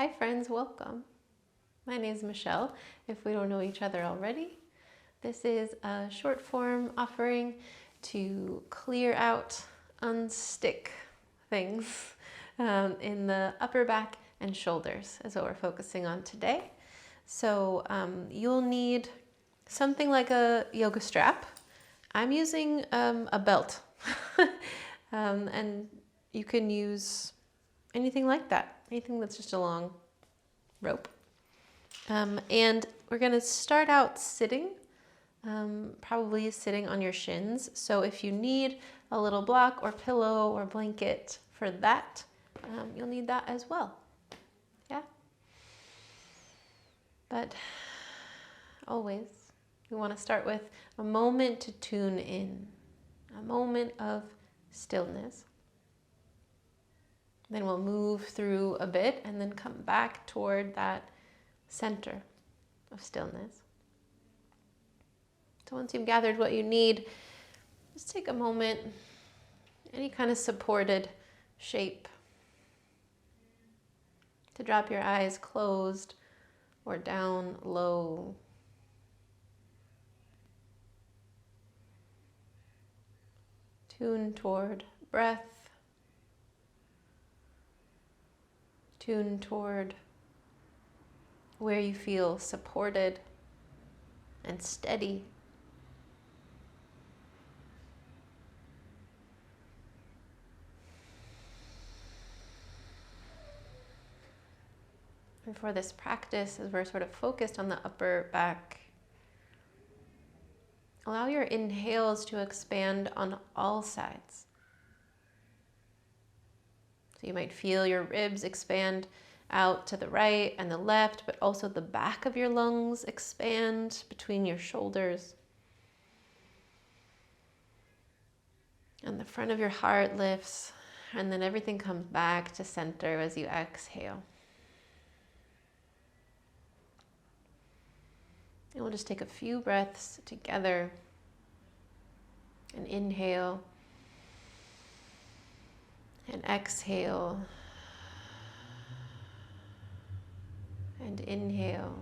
Hi friends, welcome. My name is Michelle, if we don't know each other already. This is a short form offering to clear out, unstick things in the upper back and shoulders is what we're focusing on today. So you'll need something like a yoga strap. I'm using a belt and you can use anything like that, anything that's just a long rope. And we're going to start out sitting, probably sitting on your shins. So if you need a little block or pillow or blanket for that, you'll need that as well. Yeah. But always, we want to start with a moment to tune in, a moment of stillness. Then we'll move through a bit and then come back toward that center of stillness. So once you've gathered what you need, just take a moment, any kind of supported shape, to drop your eyes closed or down low. Tune toward breath. Tune toward where you feel supported and steady. And for this practice, as we're sort of focused on the upper back, allow your inhales to expand on all sides. So you might feel your ribs expand out to the right and the left, but also the back of your lungs expand between your shoulders. And the front of your heart lifts, and then everything comes back to center as you exhale. And we'll just take a few breaths together. And inhale. And exhale. And inhale.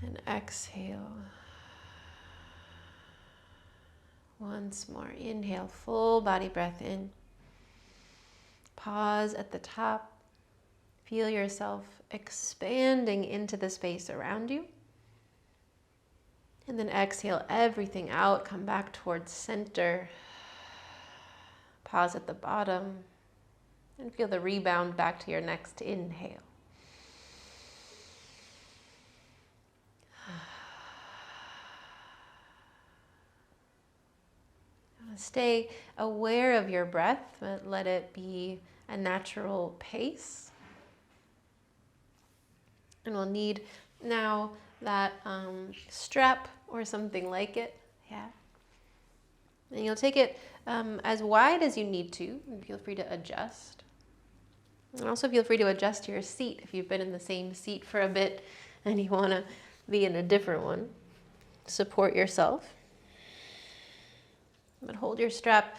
And exhale. Once more. Inhale, full body breath in. Pause at the top. Feel yourself expanding into the space around you. And then exhale everything out. Come back towards center. Pause at the bottom. And feel the rebound back to your next inhale. Stay aware of your breath, but let it be a natural pace. And we'll need now that strap or something like it. Yeah. And you'll take it as wide as you need to, and feel free to adjust. And also feel free to adjust your seat if you've been in the same seat for a bit and you want to be in a different one. Support yourself. But hold your strap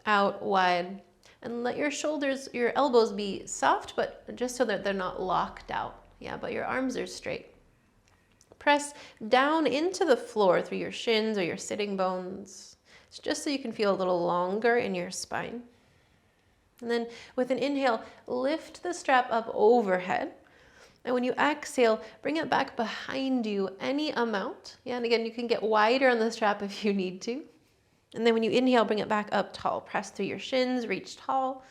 out wide and let your shoulders, your elbows be soft, but just so that they're not locked out. Yeah, but your arms are straight. Press down into the floor through your shins or your sitting bones. It's just so you can feel a little longer in your spine. And then with an inhale, lift the strap up overhead. And when you exhale, bring it back behind you any amount. Yeah, and again, you can get wider on the strap if you need to. And then when you inhale, bring it back up tall. Press through your shins, reach tall.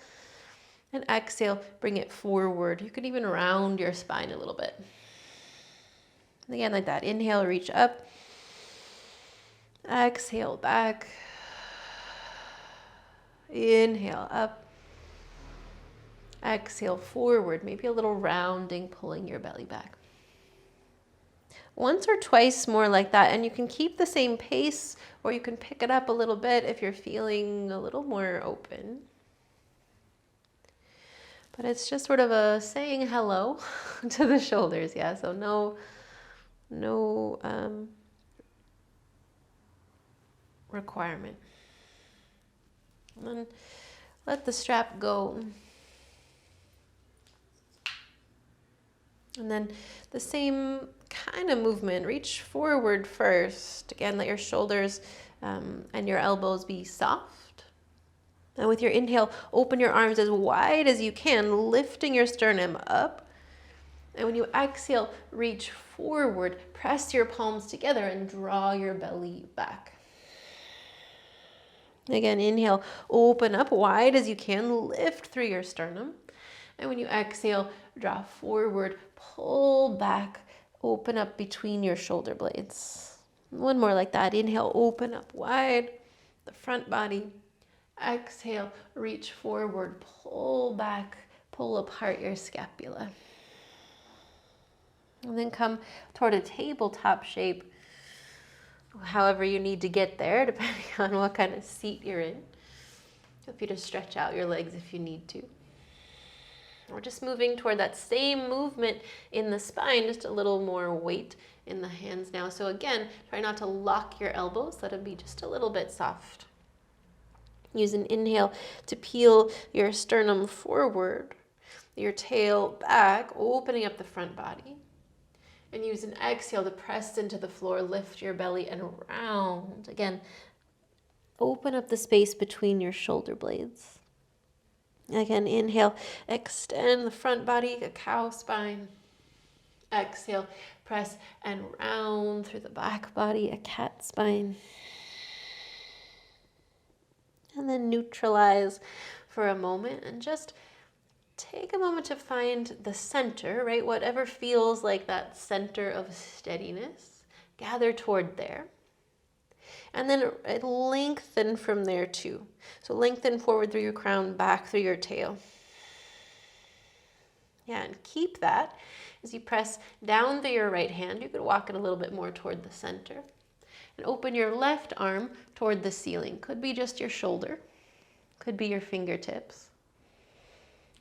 And exhale, bring it forward. You could even round your spine a little bit. And again, like that. Inhale, reach up. Exhale, back. Inhale, up. Exhale, forward. Maybe a little rounding, pulling your belly back. Once or twice more like that, and you can keep the same pace, or you can pick it up a little bit if you're feeling a little more open. But it's just sort of a saying hello to the shoulders, yeah. So no requirement. And then let the strap go. And then the same kind of movement, reach forward first. Again, let your shoulders and your elbows be soft. And with your inhale, open your arms as wide as you can, lifting your sternum up. And when you exhale, reach forward, press your palms together and draw your belly back. Again, inhale, open up wide as you can, lift through your sternum. And when you exhale, draw forward, pull back, open up between your shoulder blades. One more like that. Inhale, open up wide, the front body. Exhale, reach forward, pull back, pull apart your scapula. And then come toward a tabletop shape, however you need to get there, depending on what kind of seat you're in. Feel free to stretch out your legs if you need to. We're just moving toward that same movement in the spine, just a little more weight in the hands now. So again, try not to lock your elbows. Let them be just a little bit soft. Use an inhale to peel your sternum forward, your tail back, opening up the front body. And use an exhale to press into the floor, lift your belly and round. Again, open up the space between your shoulder blades. Again, inhale, extend the front body, a cow spine. Exhale, press and round through the back body, a cat spine. And then neutralize for a moment and just take a moment to find the center, right? Whatever feels like that center of steadiness, gather toward there. And then lengthen from there too. So lengthen forward through your crown, back through your tail. Yeah, and keep that as you press down through your right hand. You could walk it a little bit more toward the center. And open your left arm toward the ceiling. Could be just your shoulder. Could be your fingertips.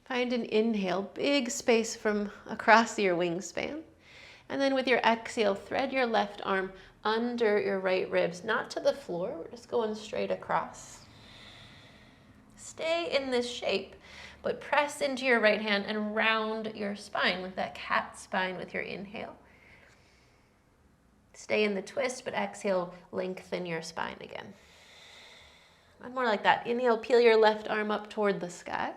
Find an inhale, big space from across your wingspan. And then with your exhale, thread your left arm under your right ribs, not to the floor. We're just going straight across. Stay in this shape, but press into your right hand and round your spine with that cat spine with your inhale. Stay in the twist, but exhale, lengthen your spine again. One more like that. Inhale, peel your left arm up toward the sky.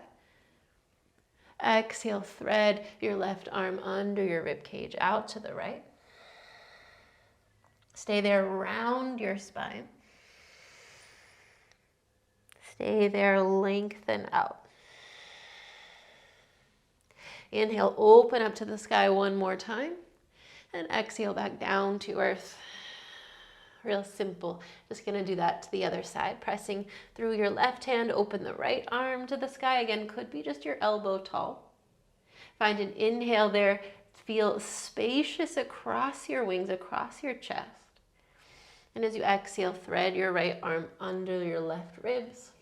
Exhale, thread your left arm under your rib cage out to the right. Stay there, round your spine. Stay there, lengthen out. Inhale, open up to the sky one more time. And exhale back down to earth. Real simple. Just going to do that to the other side. Pressing through your left hand, open the right arm to the sky. Again, could be just your elbow tall. Find an inhale there. Feel spacious across your wings, across your chest. And as you exhale, thread your right arm under your left ribs.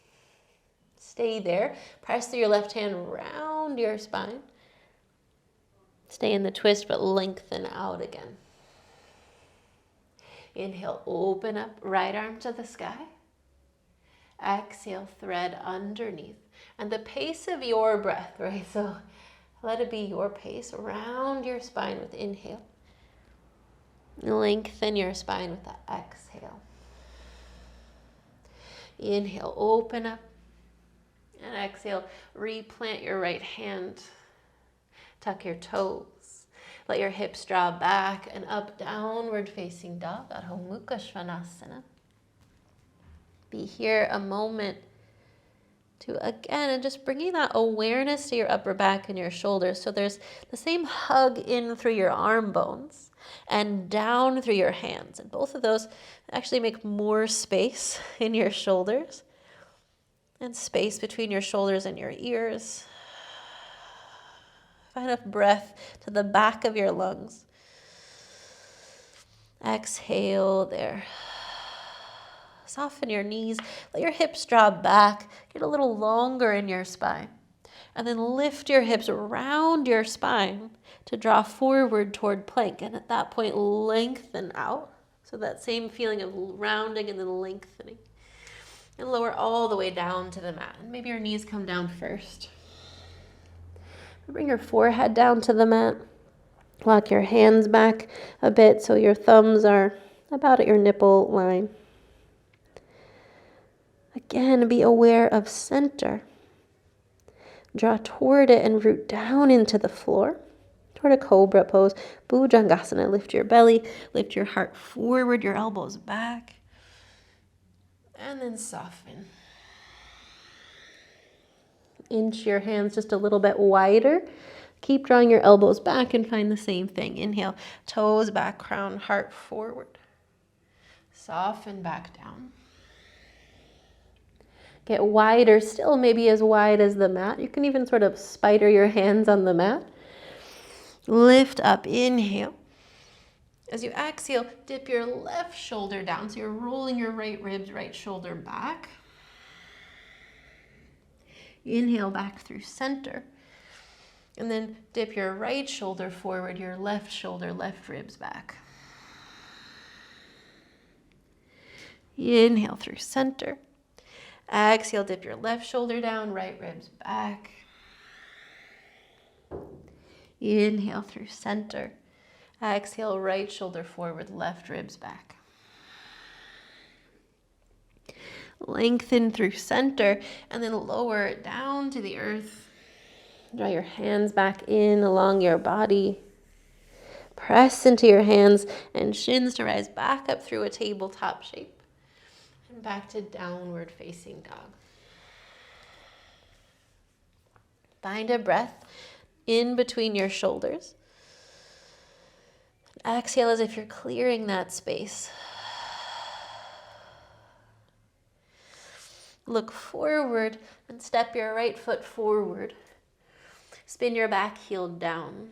Stay there. Press through your left hand round your spine. Stay in the twist, but lengthen out again. Inhale, open up, right arm to the sky. Exhale, thread underneath. And the pace of your breath, right? So let it be your pace. Round your spine with inhale. Lengthen your spine with the exhale. Inhale, open up. And exhale, replant your right hand. Tuck your toes. Let your hips draw back and up, downward facing dog, Adho Mukha Svanasana. Be here a moment to, again, and just bringing that awareness to your upper back and your shoulders. So there's the same hug in through your arm bones and down through your hands. And both of those actually make more space in your shoulders and space between your shoulders and your ears. Find enough breath to the back of your lungs. Exhale there. Soften your knees. Let your hips draw back. Get a little longer in your spine. And then lift your hips around your spine to draw forward toward plank. And at that point, lengthen out. So that same feeling of rounding and then lengthening. And lower all the way down to the mat. And maybe your knees come down first. Bring your forehead down to the mat. Walk your hands back a bit so your thumbs are about at your nipple line. Again, be aware of center. Draw toward it and root down into the floor. Toward a cobra pose. Bhujangasana. Lift your belly, lift your heart forward, your elbows back. And then soften. Inch your hands just a little bit wider. Keep drawing your elbows back and find the same thing. Inhale, toes back, crown, heart forward. Soften back down. Get wider still, maybe as wide as the mat. You can even sort of spider your hands on the mat. Lift up, inhale. As you exhale, dip your left shoulder down. So you're rolling your right ribs, right shoulder back. Inhale back through center. And then dip your right shoulder forward, your left shoulder, left ribs back. Inhale through center. Exhale, dip your left shoulder down, right ribs back. Inhale through center. Exhale, right shoulder forward, left ribs back. Lengthen through center and then lower it down to the earth. Draw your hands back in along your body. Press into your hands and shins to rise back up through a tabletop shape. And back to downward facing dog. Find a breath in between your shoulders. Exhale as if you're clearing that space. Look forward and step your right foot forward. Spin your back heel down.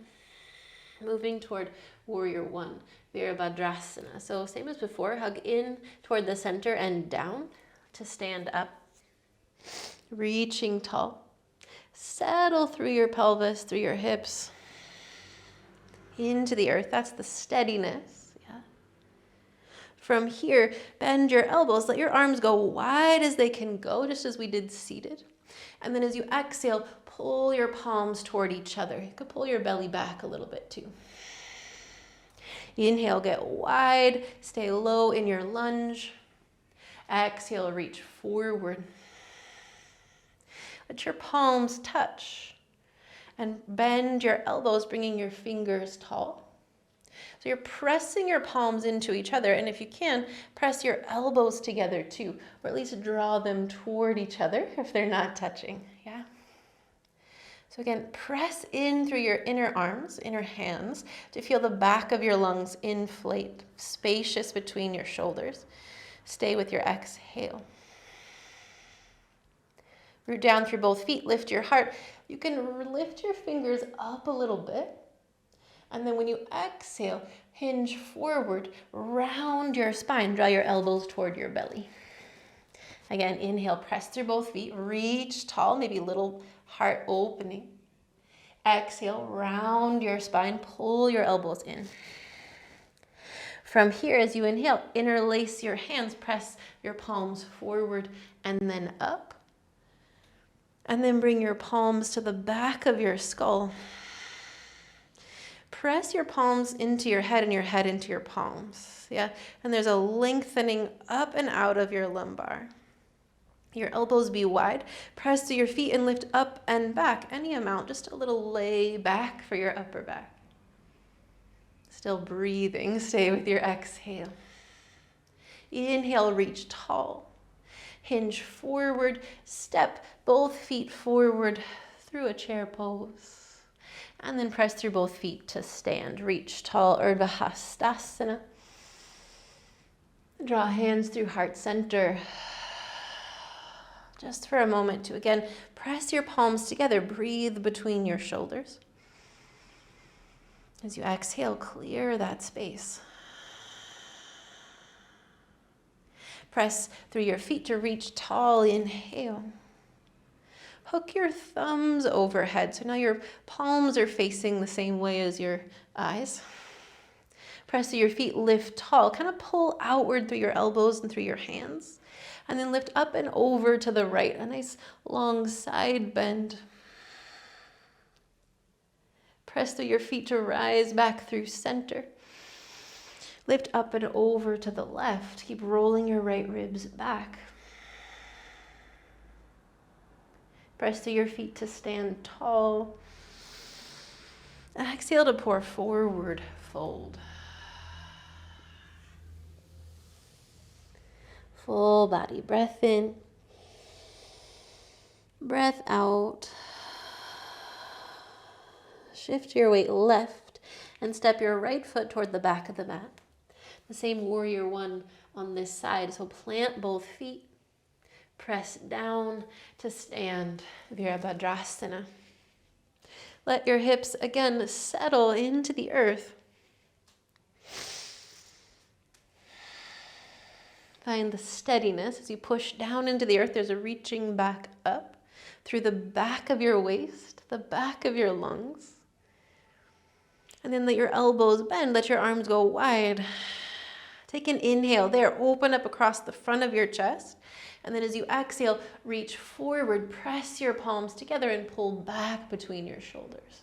Moving toward warrior one, Virabhadrasana. So same as before, hug in toward the center and down to stand up. Reaching tall. Settle through your pelvis, through your hips. Into the earth, that's the steadiness. Yeah. From here, bend your elbows, let your arms go wide as they can go, just as we did seated. And then as you exhale, pull your palms toward each other. You could pull your belly back a little bit too. Inhale, get wide, stay low in your lunge. Exhale, reach forward. Let your palms touch and bend your elbows, bringing your fingers tall. So you're pressing your palms into each other, and if you can, press your elbows together too, or at least draw them toward each other if they're not touching, yeah? So again, press in through your inner arms, inner hands, to feel the back of your lungs inflate, spacious between your shoulders. Stay with your exhale. Root down through both feet, lift your heart. You can lift your fingers up a little bit. And then when you exhale, hinge forward, round your spine, draw your elbows toward your belly. Again, inhale, press through both feet, reach tall, maybe little heart opening. Exhale, round your spine, pull your elbows in. From here, as you inhale, interlace your hands, press your palms forward and then up. And then bring your palms to the back of your skull. Press your palms into your head and your head into your palms. Yeah, and there's a lengthening up and out of your lumbar. Your elbows be wide. Press to your feet and lift up and back. Any amount, just a little lay back for your upper back. Still breathing. Stay with your exhale. Inhale, reach tall. Hinge forward, step both feet forward through a chair pose. And then press through both feet to stand. Reach tall, Urdhva Hastasana. Draw hands through heart center. Just for a moment to, again, press your palms together. Breathe between your shoulders. As you exhale, clear that space. Press through your feet to reach tall. Inhale. Hook your thumbs overhead. So now your palms are facing the same way as your eyes. Press through your feet, lift tall. Kind of pull outward through your elbows and through your hands. And then lift up and over to the right. A nice long side bend. Press through your feet to rise back through center. Lift up and over to the left. Keep rolling your right ribs back. Press through your feet to stand tall. Exhale to pour forward, fold. Full body breath in. Breath out. Shift your weight left and step your right foot toward the back of the mat. The same warrior one on this side. So plant both feet. Press down to stand, Virabhadrasana. Let your hips again settle into the earth. Find the steadiness as you push down into the earth. There's a reaching back up through the back of your waist, the back of your lungs. And then let your elbows bend, let your arms go wide. Take an inhale there, open up across the front of your chest. And then as you exhale, reach forward, press your palms together and pull back between your shoulders.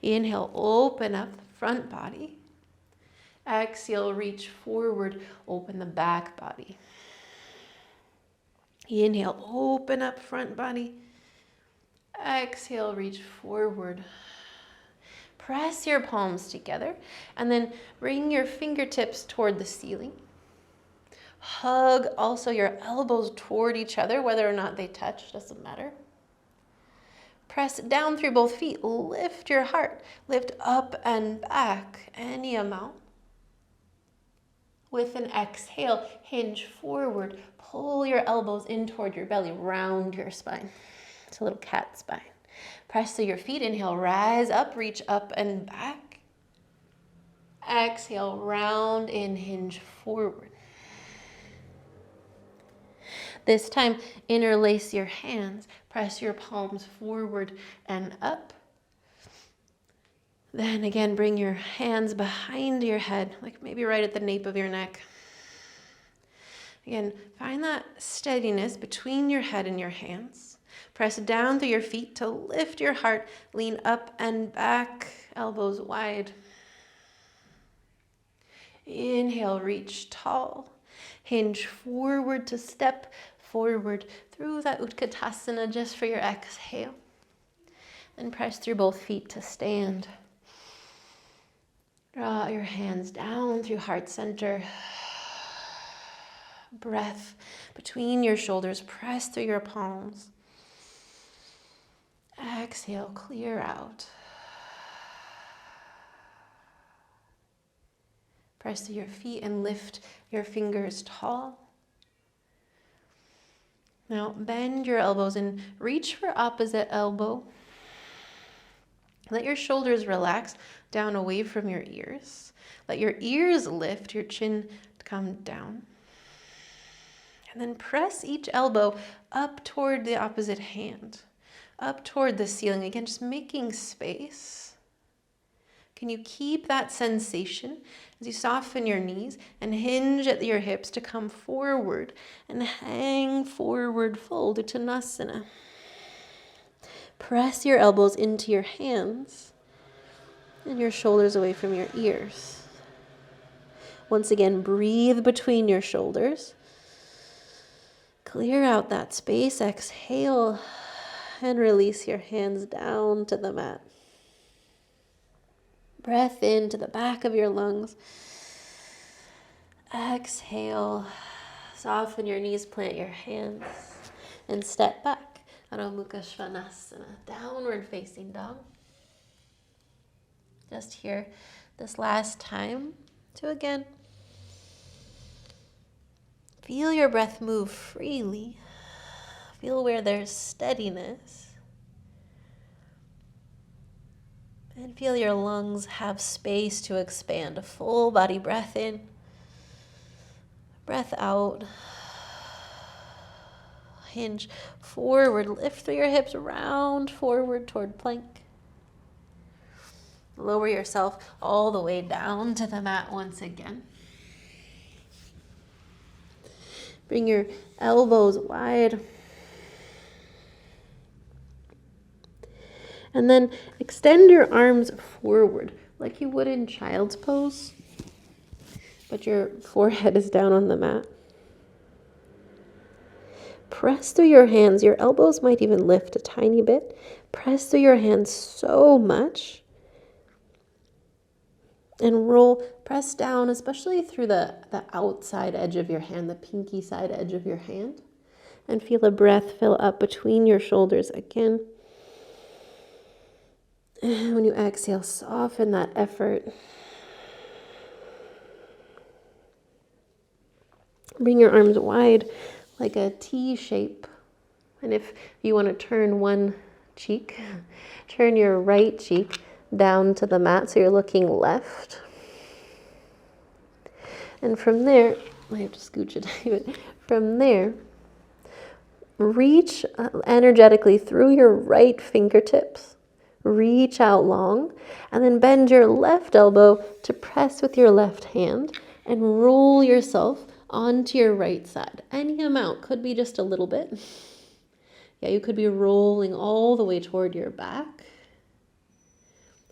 Inhale, open up the front body. Exhale, reach forward, open the back body. Inhale, open up front body. Exhale, reach forward. Press your palms together and then bring your fingertips toward the ceiling. Hug also your elbows toward each other, whether or not they touch, doesn't matter. Press down through both feet. Lift your heart. Lift up and back any amount. With an exhale, hinge forward. Pull your elbows in toward your belly. Round your spine. It's a little cat spine. Press through your feet. Inhale, rise up, reach up and back. Exhale, round in, hinge forward. This time, interlace your hands. Press your palms forward and up. Then again, bring your hands behind your head, like maybe right at the nape of your neck. Again, find that steadiness between your head and your hands. Press down through your feet to lift your heart. Lean up and back, elbows wide. Inhale, reach tall. Hinge forward to step forward through that Utkatasana just for your exhale. Then press through both feet to stand. Draw your hands down through heart center. Breath between your shoulders. Press through your palms. Exhale, clear out. Press through your feet and lift your fingers tall. Now bend your elbows and reach for opposite elbow. Let your shoulders relax down away from your ears. Let your ears lift, your chin come down. And then press each elbow up toward the opposite hand, up toward the ceiling. Again, just making space. Can you keep that sensation as you soften your knees and hinge at your hips to come forward and hang forward, fold, Uttanasana. Press your elbows into your hands and your shoulders away from your ears. Once again, breathe between your shoulders. Clear out that space. Exhale and release your hands down to the mat. Breath into the back of your lungs. Exhale. Soften your knees, plant your hands, and step back. Adho Mukha Svanasana, downward facing dog. Just here this last time to again feel your breath move freely. Feel where there's steadiness. And feel your lungs have space to expand. A full body breath in, breath out. Hinge forward, lift through your hips, round forward toward plank. Lower yourself all the way down to the mat once again. Bring your elbows wide. And then extend your arms forward like you would in child's pose, but your forehead is down on the mat. Press through your hands. Your elbows might even lift a tiny bit. Press through your hands so much. And roll, press down, especially through the outside edge of your hand, the pinky side edge of your hand. And feel a breath fill up between your shoulders again. And when you exhale, soften that effort. Bring your arms wide like a T shape. And if you want to turn one cheek, turn your right cheek down to the mat so you're looking left. And from there, I have to scooch it a bit. From there, reach energetically through your right fingertips. Reach out long, and then bend your left elbow to press with your left hand and roll yourself onto your right side. Any amount, could be just a little bit. Yeah, you could be rolling all the way toward your back.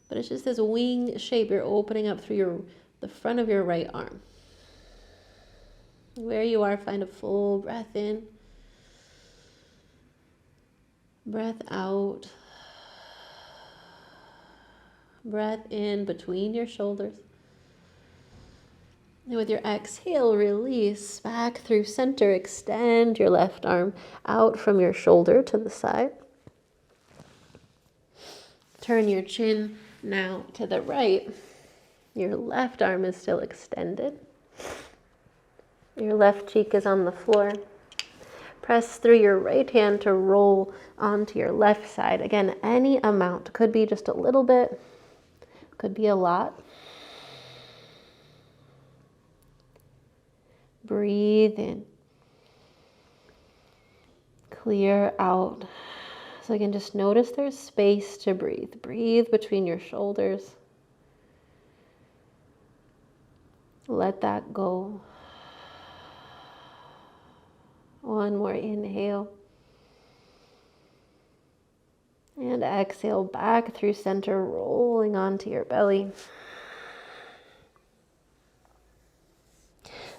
But it's just this wing shape. You're opening up through the front of your right arm. Where you are, find a full breath in. Breath out. Breath in between your shoulders. And with your exhale, release back through center. Extend your left arm out from your shoulder to the side. Turn your chin now to the right. Your left arm is still extended. Your left cheek is on the floor. Press through your right hand to roll onto your left side. Again, any amount. Could be just a little bit. Could be a lot. Breathe in. Clear out. So again, just notice there's space to breathe. Breathe between your shoulders. Let that go. One more inhale. And exhale back through center, rolling onto your belly.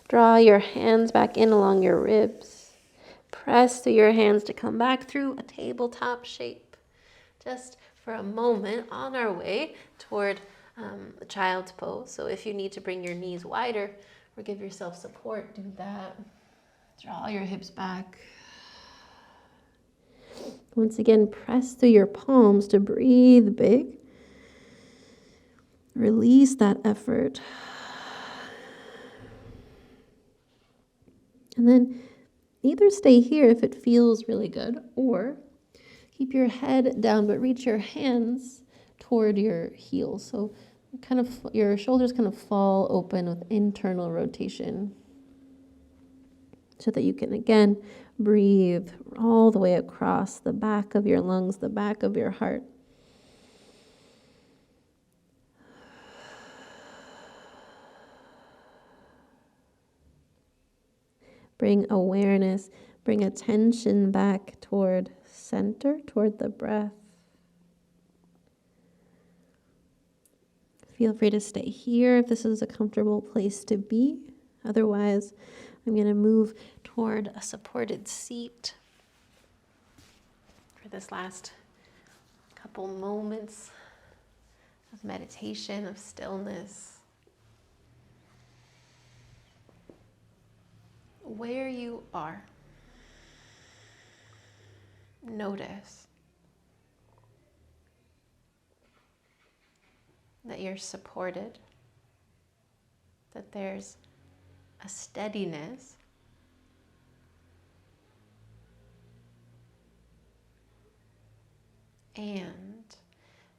Draw your hands back in along your ribs. Press through your hands to come back through a tabletop shape. Just for a moment on our way toward the child's pose. So if you need to bring your knees wider or give yourself support, do that. Draw your hips back. Once again, press through your palms to breathe big. Release that effort. And then either stay here if it feels really good, or keep your head down, but reach your hands toward your heels. So kind of your shoulders kind of fall open with internal rotation so that you can, again, breathe all the way across the back of your lungs, the back of your heart. Bring awareness, bring attention back toward center, toward the breath. Feel free to stay here if this is a comfortable place to be. Otherwise, I'm going to move toward a supported seat for this last couple moments of meditation, of stillness. Where you are, notice that you're supported, that there's a steadiness, and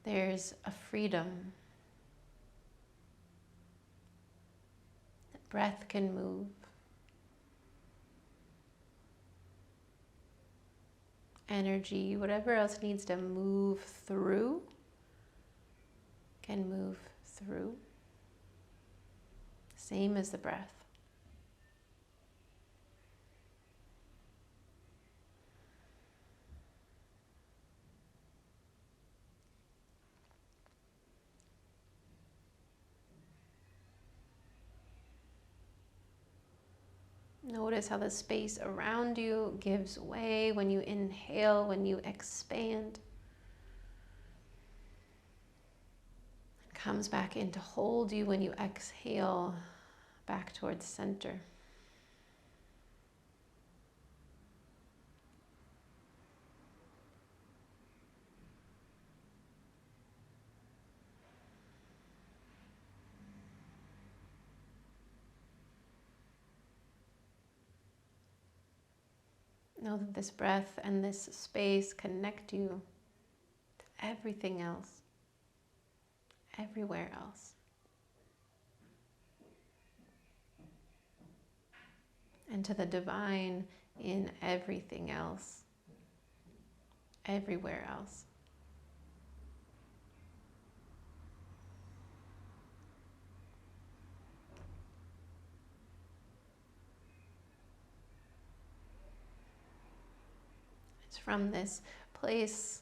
there's a freedom. The breath can move. Energy, whatever else needs to move through, can move through. Same as the breath. Notice how the space around you gives way when you inhale, when you expand. It comes back in to hold you when you exhale back towards center. Know that this breath and this space connect you to everything else, everywhere else. And to the divine in everything else, everywhere else. It's from this place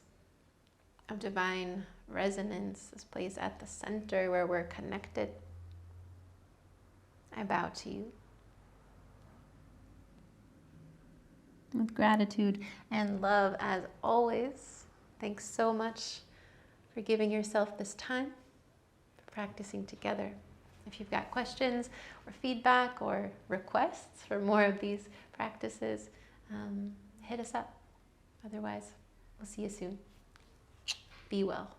of divine resonance, this place at the center where we're connected. I bow to you. With gratitude and love as always. Thanks so much for giving yourself this time, for practicing together. If you've got questions or feedback or requests for more of these practices, hit us up. Otherwise, we'll see you soon. Be well.